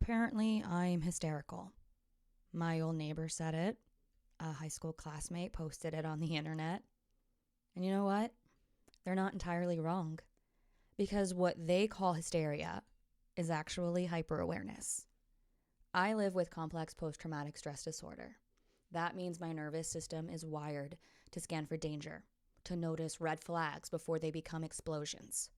Apparently, I'm hysterical. My old neighbor said it. A high school classmate posted it on the internet. And you know what? They're not entirely wrong. Because what they call hysteria is actually hyperawareness. I live with complex post-traumatic stress disorder. That means my nervous system is wired to scan for danger, to notice red flags before they become explosions.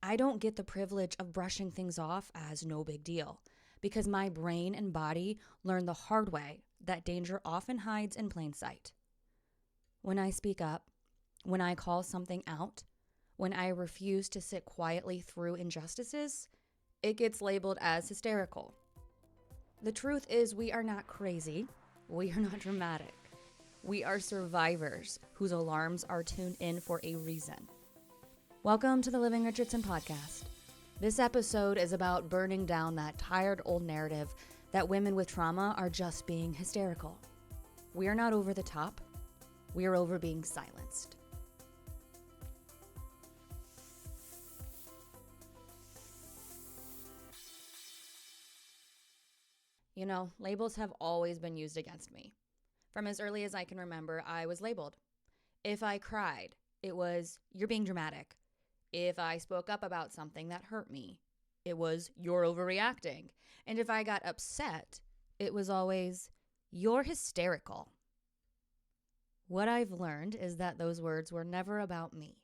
I don't get the privilege of brushing things off as no big deal because my brain and body learn the hard way that danger often hides in plain sight. When I speak up, when I call something out, when I refuse to sit quietly through injustices, it gets labeled as hysterical. The truth is we are not crazy. We are not dramatic. We are survivors whose alarms are tuned in for a reason. Welcome to the Living Richardson podcast. This episode is about burning down that tired old narrative that women with trauma are just being hysterical. We are not over the top. We are over being silenced. You know, labels have always been used against me. From as early as I can remember, I was labeled. If I cried, it was, you're being dramatic. If I spoke up about something that hurt me, it was, you're overreacting. And if I got upset, it was always, you're hysterical. What I've learned is that those words were never about me.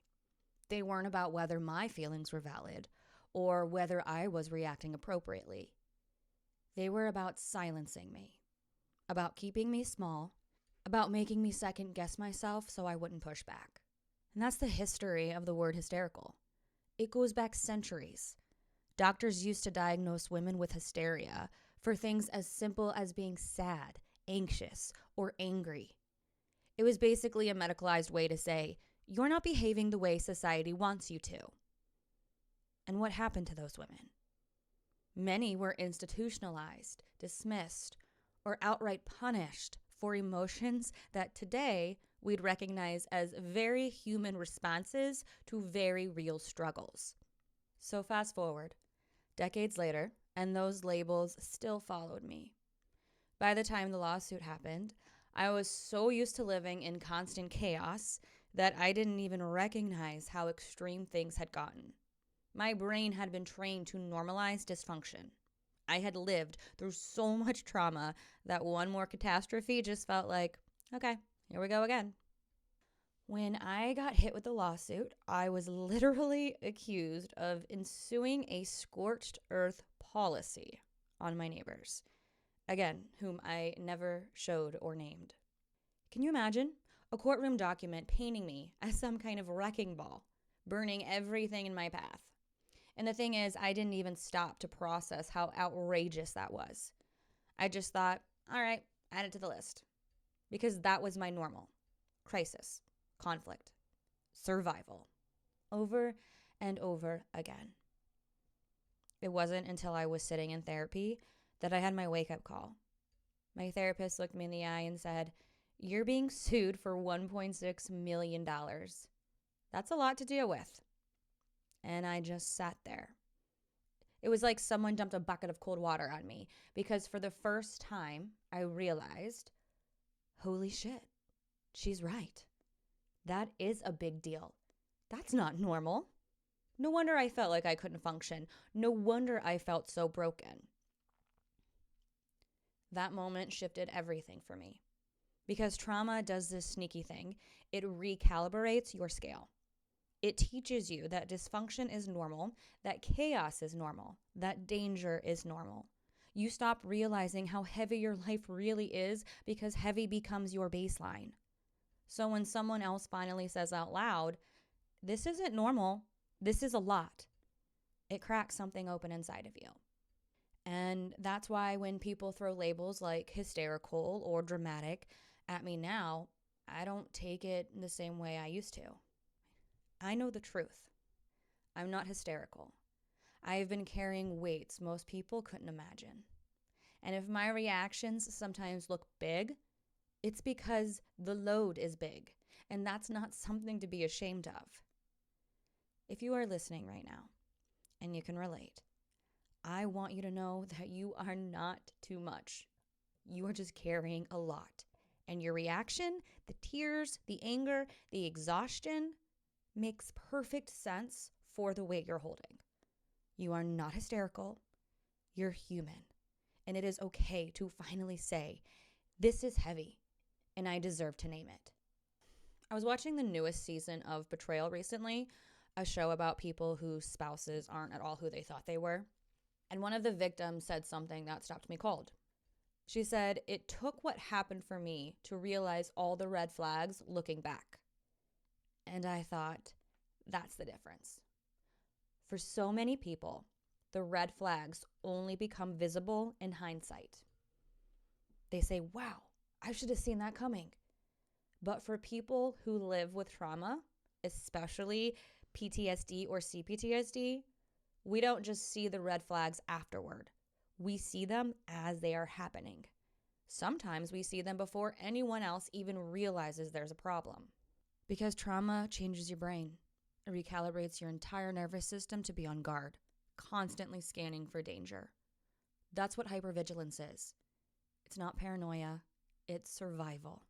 They weren't about whether my feelings were valid or whether I was reacting appropriately. They were about silencing me, about keeping me small, about making me second guess myself so I wouldn't push back. And that's the history of the word hysterical. It goes back centuries. Doctors used to diagnose women with hysteria for things as simple as being sad, anxious, or angry. It was basically a medicalized way to say, you're not behaving the way society wants you to. And what happened to those women? Many were institutionalized, dismissed, or outright punished for emotions that today we'd recognize as very human responses to very real struggles. So fast forward, decades later, and those labels still followed me. By the time the lawsuit happened, I was so used to living in constant chaos that I didn't even recognize how extreme things had gotten. My brain had been trained to normalize dysfunction. I had lived through so much trauma that one more catastrophe just felt like, okay, here we go again. When I got hit with the lawsuit, I was literally accused of ensuing a scorched earth policy on my neighbors, again, whom I never showed or named. Can you imagine a courtroom document painting me as some kind of wrecking ball, burning everything in my path? And the thing is, I didn't even stop to process how outrageous that was. I just thought, all right, add it to the list. Because that was my normal. Crisis, conflict, survival. Over and over again. It wasn't until I was sitting in therapy that I had my wake-up call. My therapist looked me in the eye and said, you're being sued for $1.6 million. That's a lot to deal with. And I just sat there. It was like someone dumped a bucket of cold water on me because for the first time, I realized, holy shit, she's right. That is a big deal. That's not normal. No wonder I felt like I couldn't function. No wonder I felt so broken. That moment shifted everything for me because trauma does this sneaky thing. It recalibrates your scale. It teaches you that dysfunction is normal, that chaos is normal, that danger is normal. You stop realizing how heavy your life really is because heavy becomes your baseline. So when someone else finally says out loud, this isn't normal, this is a lot, it cracks something open inside of you. And that's why when people throw labels like hysterical or dramatic at me now, I don't take it the same way I used to. I know the truth. I'm not hysterical. I have been carrying weights most people couldn't imagine. And if my reactions sometimes look big, it's because the load is big, and that's not something to be ashamed of. If you are listening right now, and you can relate, I want you to know that you are not too much. You are just carrying a lot. And your reaction, the tears, the anger, the exhaustion makes perfect sense for the weight you're holding. You are not hysterical. You're human. And it is okay to finally say, this is heavy, and I deserve to name it. I was watching the newest season of Betrayal recently, a show about people whose spouses aren't at all who they thought they were. And one of the victims said something that stopped me cold. She said, "It took what happened for me to realize all the red flags looking back." And I thought, that's the difference. For so many people, the red flags only become visible in hindsight. They say, wow, I should have seen that coming. But for people who live with trauma, especially PTSD or CPTSD, we don't just see the red flags afterward. We see them as they are happening. Sometimes we see them before anyone else even realizes there's a problem. Because trauma changes your brain. It recalibrates your entire nervous system to be on guard, constantly scanning for danger. That's what hypervigilance is. It's not paranoia, it's survival.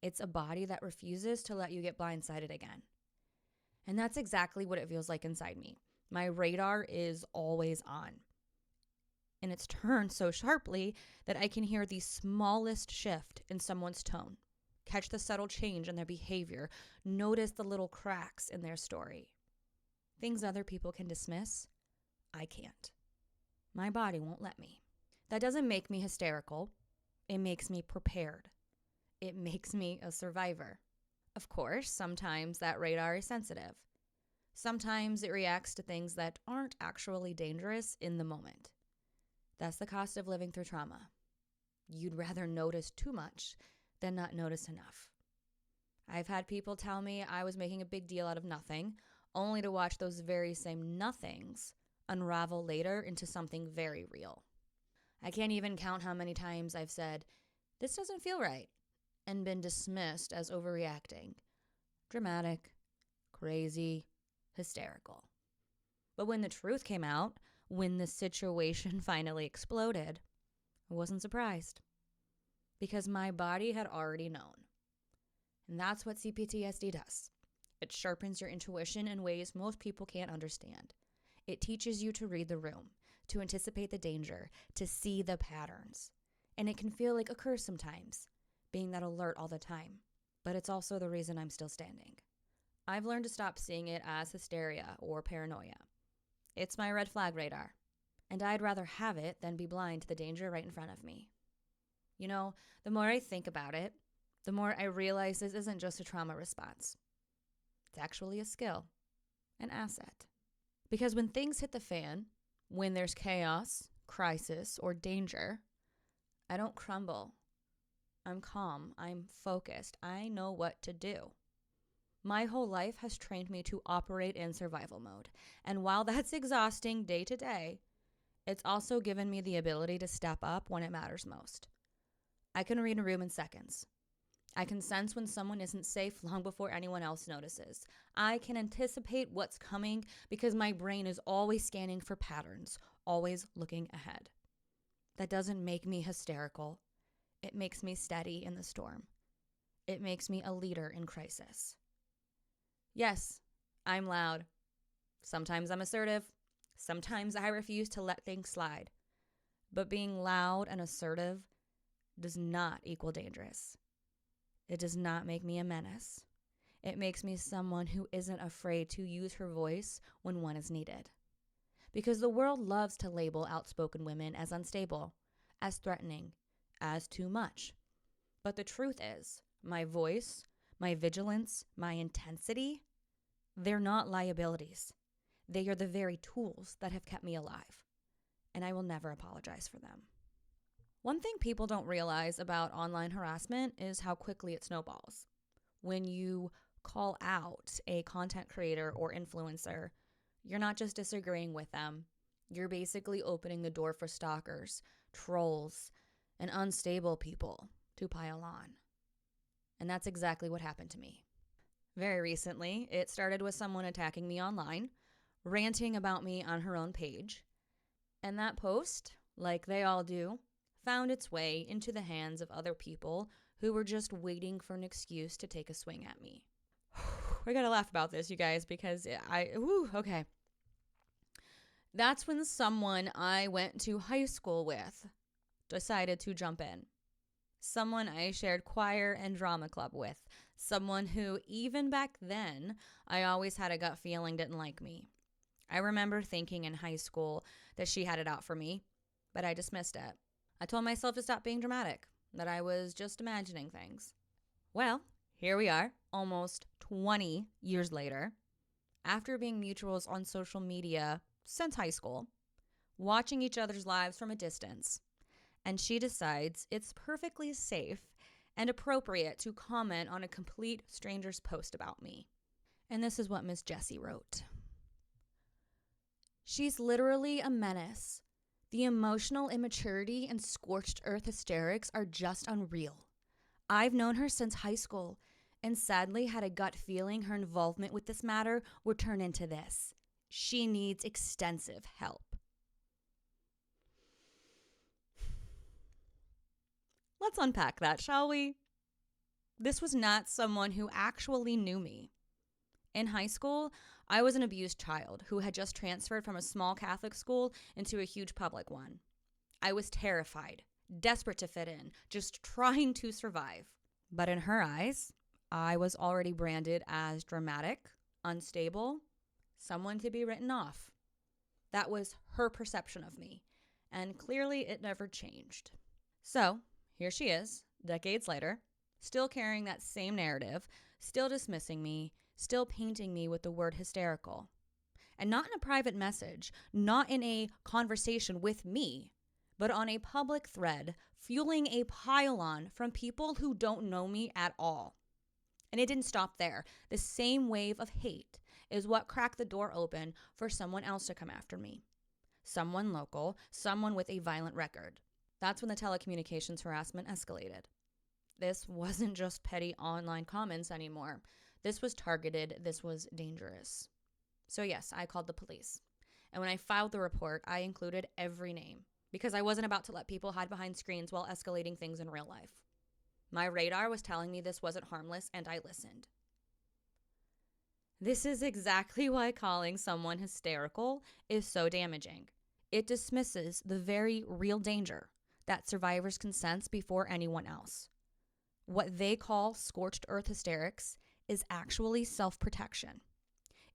It's a body that refuses to let you get blindsided again. And that's exactly what it feels like inside me. My radar is always on. And it's turned so sharply that I can hear the smallest shift in someone's tone, catch the subtle change in their behavior, notice the little cracks in their story. Things other people can dismiss, I can't. My body won't let me. That doesn't make me hysterical. It makes me prepared. It makes me a survivor. Of course, sometimes that radar is sensitive. Sometimes it reacts to things that aren't actually dangerous in the moment. That's the cost of living through trauma. You'd rather notice too much than not notice enough. I've had people tell me I was making a big deal out of nothing, only to watch those very same nothings unravel later into something very real. I can't even count how many times I've said, "This doesn't feel right," and been dismissed as overreacting, dramatic, crazy, hysterical. But when the truth came out, when the situation finally exploded, I wasn't surprised. Because my body had already known. And that's what CPTSD does. It sharpens your intuition in ways most people can't understand. It teaches you to read the room, to anticipate the danger, to see the patterns. And it can feel like a curse sometimes, being that alert all the time. But it's also the reason I'm still standing. I've learned to stop seeing it as hysteria or paranoia. It's my red flag radar. And I'd rather have it than be blind to the danger right in front of me. You know, the more I think about it, the more I realize this isn't just a trauma response. It's actually a skill, an asset. Because when things hit the fan, when there's chaos, crisis, or danger, I don't crumble. I'm calm. I'm focused. I know what to do. My whole life has trained me to operate in survival mode. And while that's exhausting day to day, it's also given me the ability to step up when it matters most. I can read a room in seconds. I can sense when someone isn't safe long before anyone else notices. I can anticipate what's coming because my brain is always scanning for patterns, always looking ahead. That doesn't make me hysterical. It makes me steady in the storm. It makes me a leader in crisis. Yes, I'm loud. Sometimes I'm assertive. Sometimes I refuse to let things slide. But being loud and assertive does not equal dangerous. It does not make me a menace. It makes me someone who isn't afraid to use her voice when one is needed. Because the world loves to label outspoken women as unstable, as threatening, as too much. But the truth is, my voice, my vigilance, my intensity, they're not liabilities. They are the very tools that have kept me alive. And I will never apologize for them. One thing people don't realize about online harassment is how quickly it snowballs. When you call out a content creator or influencer, you're not just disagreeing with them. You're basically opening the door for stalkers, trolls, and unstable people to pile on. And that's exactly what happened to me. Very recently, it started with someone attacking me online, ranting about me on her own page. And that post, like they all do, found its way into the hands of other people who were just waiting for an excuse to take a swing at me. I gotta laugh about this, you guys, because okay. That's when someone I went to high school with decided to jump in. Someone I shared choir and drama club with. Someone who, even back then, I always had a gut feeling didn't like me. I remember thinking in high school that she had it out for me, but I dismissed it. I told myself to stop being dramatic, that I was just imagining things. Well, here we are, almost 20 years later, after being mutuals on social media since high school, watching each other's lives from a distance, and she decides it's perfectly safe and appropriate to comment on a complete stranger's post about me. And this is what Miss Jessie wrote. She's literally a menace. The emotional immaturity and scorched earth hysterics are just unreal. I've known her since high school and sadly had a gut feeling her involvement with this matter would turn into this. She needs extensive help. Let's unpack that, shall we? This was not someone who actually knew me. In high school, I was an abused child who had just transferred from a small Catholic school into a huge public one. I was terrified, desperate to fit in, just trying to survive. But in her eyes, I was already branded as dramatic, unstable, someone to be written off. That was her perception of me, and clearly it never changed. So, here she is, decades later, still carrying that same narrative, still dismissing me, still painting me with the word hysterical. And not in a private message, not in a conversation with me, but on a public thread, fueling a pile-on from people who don't know me at all. And it didn't stop there. The same wave of hate is what cracked the door open for someone else to come after me. Someone local, someone with a violent record. That's when the telecommunications harassment escalated. This wasn't just petty online comments anymore. This was targeted. This was dangerous. So yes, I called the police. And when I filed the report, I included every name because I wasn't about to let people hide behind screens while escalating things in real life. My radar was telling me this wasn't harmless, and I listened. This is exactly why calling someone hysterical is so damaging. It dismisses the very real danger that survivors can sense before anyone else. What they call scorched earth hysterics is actually self-protection.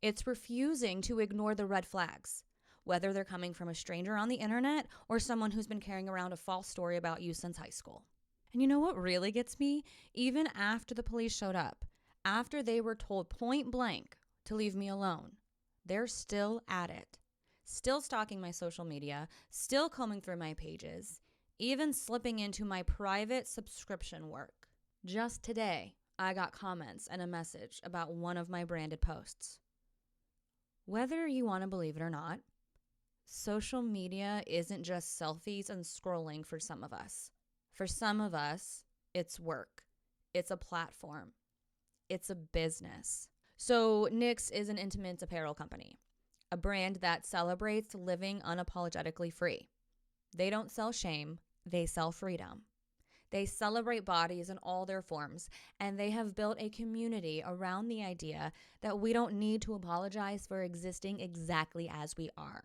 It's refusing to ignore the red flags, whether they're coming from a stranger on the internet or someone who's been carrying around a false story about you since high school. And you know what really gets me? Even after the police showed up, after they were told point blank to leave me alone, they're still at it. Still stalking my social media, still combing through my pages, even slipping into my private subscription work. Just today, I got comments and a message about one of my branded posts. Whether you want to believe it or not, social media isn't just selfies and scrolling for some of us. For some of us, it's work. It's a platform. It's a business. So Knix is an intimate apparel company, a brand that celebrates living unapologetically free. They don't sell shame, they sell freedom. They celebrate bodies in all their forms, and they have built a community around the idea that we don't need to apologize for existing exactly as we are.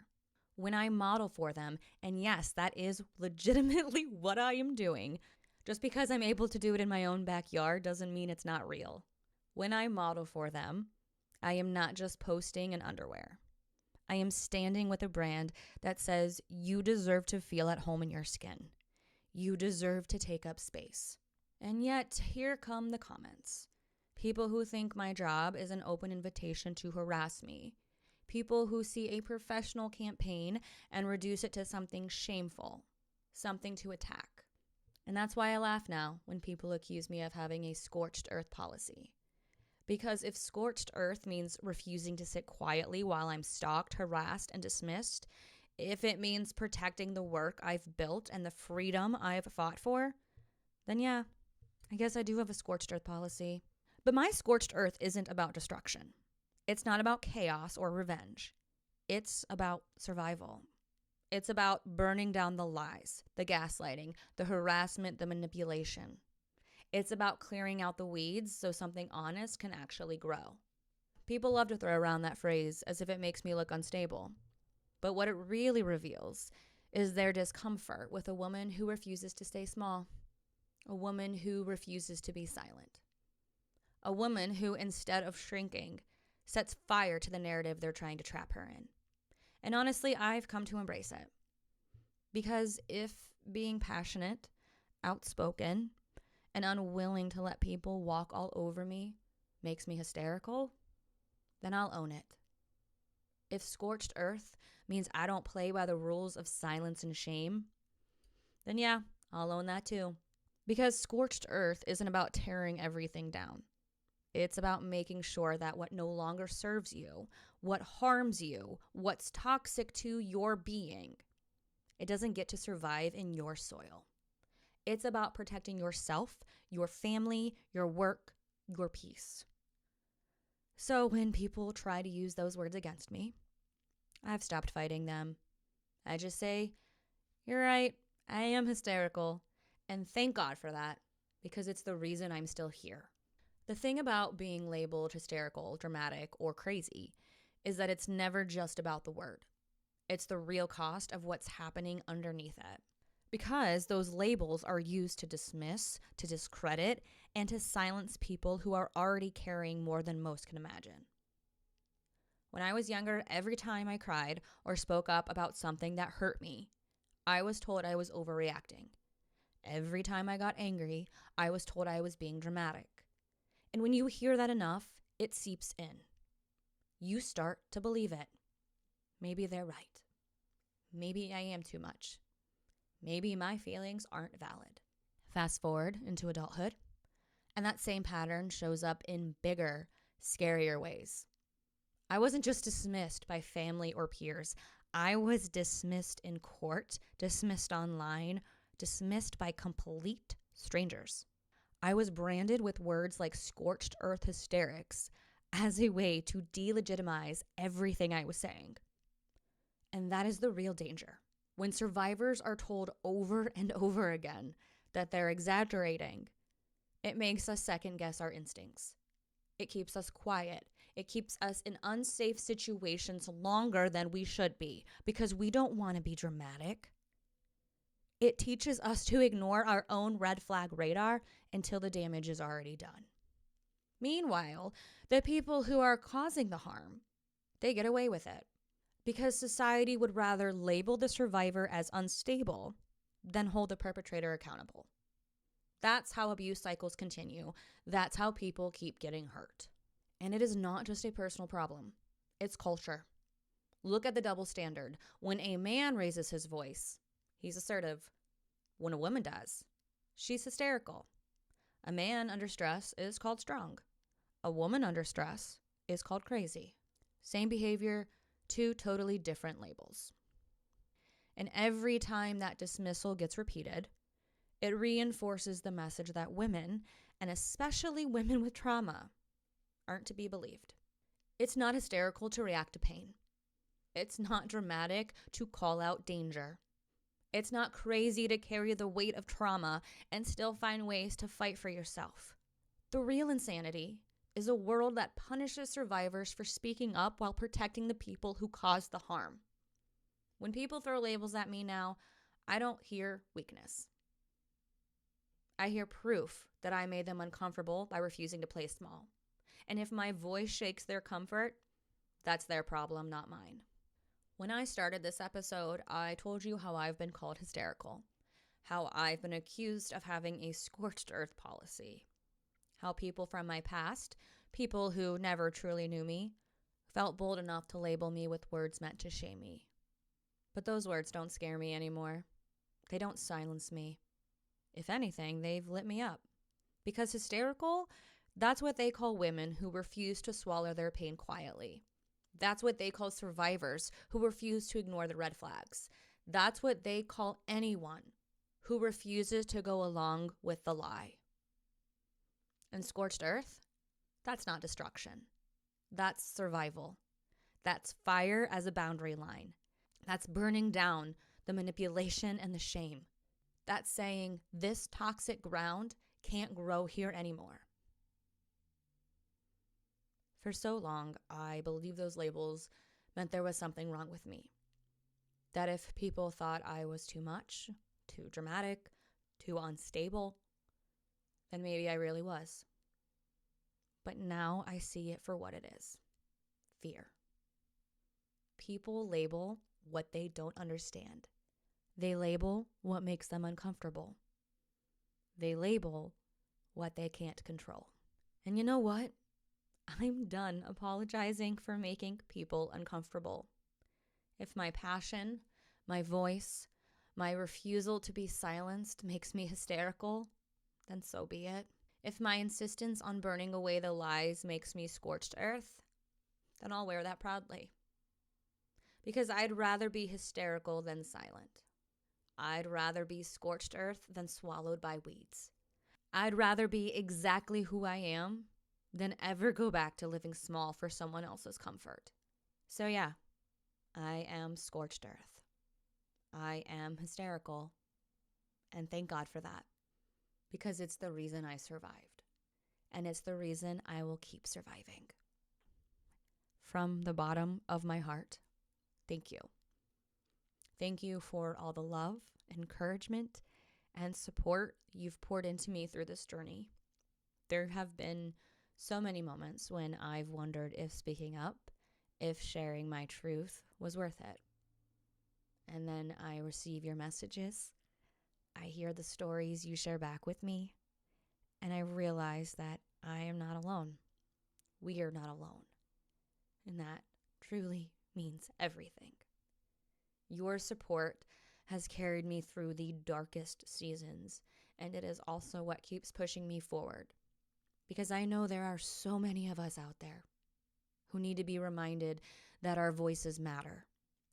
When I model for them, and yes, that is legitimately what I am doing, just because I'm able to do it in my own backyard doesn't mean it's not real. When I model for them, I am not just posting in underwear. I am standing with a brand that says you deserve to feel at home in your skin. You deserve to take up space. And yet, here come the comments. People who think my job is an open invitation to harass me. People who see a professional campaign and reduce it to something shameful, something to attack. And that's why I laugh now when people accuse me of having a scorched earth policy. Because if scorched earth means refusing to sit quietly while I'm stalked, harassed, and dismissed, if it means protecting the work I've built and the freedom I've fought for, then yeah, I guess I do have a scorched earth policy. But my scorched earth isn't about destruction. It's not about chaos or revenge. It's about survival. It's about burning down the lies, the gaslighting, the harassment, the manipulation. It's about clearing out the weeds so something honest can actually grow. People love to throw around that phrase as if it makes me look unstable. But what it really reveals is their discomfort with a woman who refuses to stay small, a woman who refuses to be silent, a woman who, instead of shrinking, sets fire to the narrative they're trying to trap her in. And honestly, I've come to embrace it. Because if being passionate, outspoken, and unwilling to let people walk all over me makes me hysterical, then I'll own it. If scorched earth means I don't play by the rules of silence and shame, then yeah, I'll own that too. Because scorched earth isn't about tearing everything down. It's about making sure that what no longer serves you, what harms you, what's toxic to your being, it doesn't get to survive in your soil. It's about protecting yourself, your family, your work, your peace. So when people try to use those words against me, I've stopped fighting them. I just say, you're right, I am hysterical. And thank God for that, because it's the reason I'm still here. The thing about being labeled hysterical, dramatic, or crazy is that it's never just about the word. It's the real cost of what's happening underneath it. Because those labels are used to dismiss, to discredit, and to silence people who are already carrying more than most can imagine. When I was younger, every time I cried or spoke up about something that hurt me, I was told I was overreacting. Every time I got angry, I was told I was being dramatic. And when you hear that enough, it seeps in. You start to believe it. Maybe they're right. Maybe I am too much. Maybe my feelings aren't valid. Fast forward into adulthood, and that same pattern shows up in bigger, scarier ways. I wasn't just dismissed by family or peers. I was dismissed in court, dismissed online, dismissed by complete strangers. I was branded with words like Scorched Earth Hysterics as a way to delegitimize everything I was saying. And that is the real danger. When survivors are told over and over again that they're exaggerating, it makes us second guess our instincts. It keeps us quiet. It keeps us in unsafe situations longer than we should be because we don't want to be dramatic. It teaches us to ignore our own red flag radar until the damage is already done. Meanwhile, the people who are causing the harm, they get away with it because society would rather label the survivor as unstable than hold the perpetrator accountable. That's how abuse cycles continue. That's how people keep getting hurt. And it is not just a personal problem. It's culture. Look at the double standard. When a man raises his voice, he's assertive. When a woman does, she's hysterical. A man under stress is called strong. A woman under stress is called crazy. Same behavior, two totally different labels. And every time that dismissal gets repeated, it reinforces the message that women, and especially women with trauma, aren't to be believed. It's not hysterical to react to pain. It's not dramatic to call out danger. It's not crazy to carry the weight of trauma and still find ways to fight for yourself. The real insanity is a world that punishes survivors for speaking up while protecting the people who caused the harm. When people throw labels at me now, I don't hear weakness. I hear proof that I made them uncomfortable by refusing to play small. And if my voice shakes their comfort, that's their problem, not mine. When I started this episode, I told you how I've been called hysterical, how I've been accused of having a scorched earth policy, how people from my past, people who never truly knew me, felt bold enough to label me with words meant to shame me. But those words don't scare me anymore. They don't silence me. If anything, they've lit me up. Because hysterical, that's what they call women who refuse to swallow their pain quietly. That's what they call survivors who refuse to ignore the red flags. That's what they call anyone who refuses to go along with the lie. And scorched earth, that's not destruction. That's survival. That's fire as a boundary line. That's burning down the manipulation and the shame. That's saying this toxic ground can't grow here anymore. For so long, I believed those labels meant there was something wrong with me. That if people thought I was too much, too dramatic, too unstable, then maybe I really was. But now I see it for what it is. Fear. People label what they don't understand. They label what makes them uncomfortable. They label what they can't control. And you know what? I'm done apologizing for making people uncomfortable. If my passion, my voice, my refusal to be silenced makes me hysterical, then so be it. If my insistence on burning away the lies makes me scorched earth, then I'll wear that proudly. Because I'd rather be hysterical than silent. I'd rather be scorched earth than swallowed by weeds. I'd rather be exactly who I am than ever go back to living small for someone else's comfort. So yeah, I am scorched earth. I am hysterical. And thank God for that. Because it's the reason I survived. And it's the reason I will keep surviving. From the bottom of my heart, thank you. Thank you for all the love, encouragement, and support you've poured into me through this journey. There have been so many moments when I've wondered if speaking up, if sharing my truth was worth it. And then I receive your messages. I hear the stories you share back with me, and I realize that I am not alone. We are not alone. And that truly means everything. Your support has carried me through the darkest seasons, and it is also what keeps pushing me forward. Because I know there are so many of us out there who need to be reminded that our voices matter,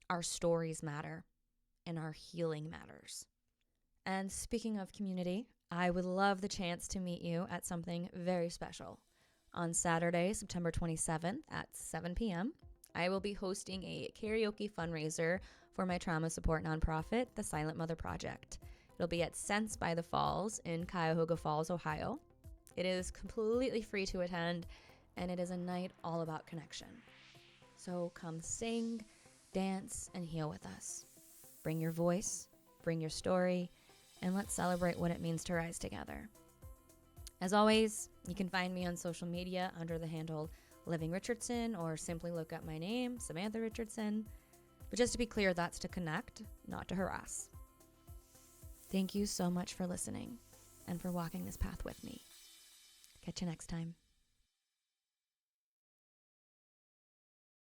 our stories matter, and our healing matters. And speaking of community, I would love the chance to meet you at something very special. On Saturday, September 27th at 7 p.m., I will be hosting a karaoke fundraiser for my trauma support nonprofit, the Silent Mother Project. It'll be at Sense by the Falls in Cuyahoga Falls, Ohio. It is completely free to attend, and it is a night all about connection. So come sing, dance, and heal with us. Bring your voice, bring your story, and let's celebrate what it means to rise together. As always, you can find me on social media under the handle Living Richardson, or simply look up my name, Samantha Richardson. But just to be clear, that's to connect, not to harass. Thank you so much for listening and for walking this path with me. Catch you next time.